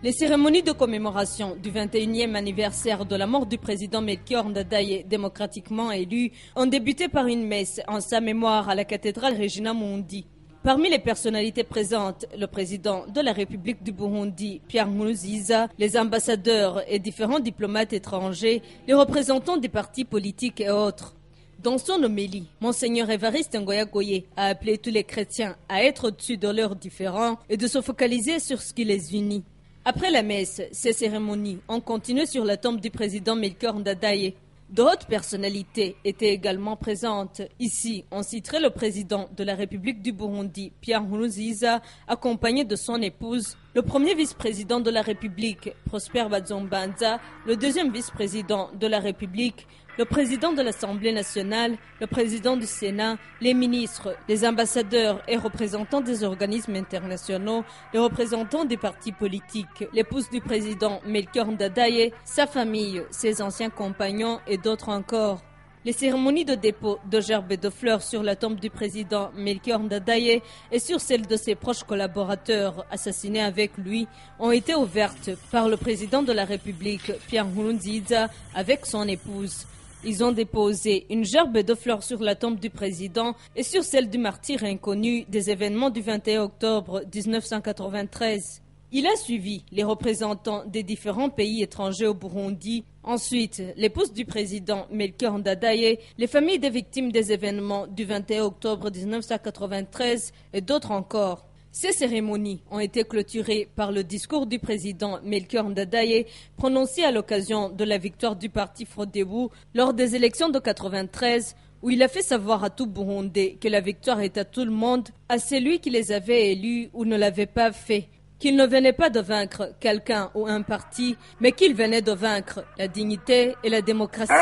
Les cérémonies de commémoration du 21e anniversaire de la mort du président Melchior Ndadaye, démocratiquement élu, ont débuté par une messe en sa mémoire à la cathédrale Regina Mundi. Parmi les personnalités présentes, le président de la République du Burundi, Pierre Nkurunziza, les ambassadeurs et différents diplomates étrangers, les représentants des partis politiques et autres. Dans son homélie, Monseigneur Évariste Ngoyagoye a appelé tous les chrétiens à être au-dessus de leurs différends et de se focaliser sur ce qui les unit. Après la messe, ces cérémonies ont continué sur la tombe du président Melchior Ndadaye. D'autres personnalités étaient également présentes. Ici, on citerait le président de la République du Burundi, Pierre Nkurunziza, accompagné de son épouse, le premier vice-président de la République, Prosper Bazombanza, le deuxième vice-président de la République, le président de l'Assemblée nationale, le président du Sénat, les ministres, les ambassadeurs et représentants des organismes internationaux, les représentants des partis politiques, l'épouse du président Melchior Ndadaye, sa famille, ses anciens compagnons et d'autres encore. Les cérémonies de dépôt de gerbes et de fleurs sur la tombe du président Melchior Ndadaye et sur celle de ses proches collaborateurs assassinés avec lui ont été ouvertes par le président de la République, Pierre Nkurunziza, avec son épouse. Ils ont déposé une gerbe de fleurs sur la tombe du président et sur celle du martyr inconnu des événements du 21 octobre 1993. Il a suivi les représentants des différents pays étrangers au Burundi. Ensuite, l'épouse du président Melchior Ndadaye, les familles des victimes des événements du 21 octobre 1993 et d'autres encore. Ces cérémonies ont été clôturées par le discours du président Melchior Ndadaye prononcé à l'occasion de la victoire du parti Frodebu lors des élections de 1993 où il a fait savoir à tout Burundais que la victoire est à tout le monde, à celui qui les avait élus ou ne l'avait pas fait, qu'il ne venait pas de vaincre quelqu'un ou un parti, mais qu'il venait de vaincre la dignité et la démocratie.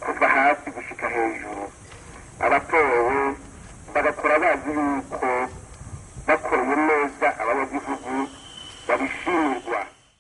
kuva hasi gushika hejuru abatowe bagakora bazi yuko bakoreye neza abanyagihugu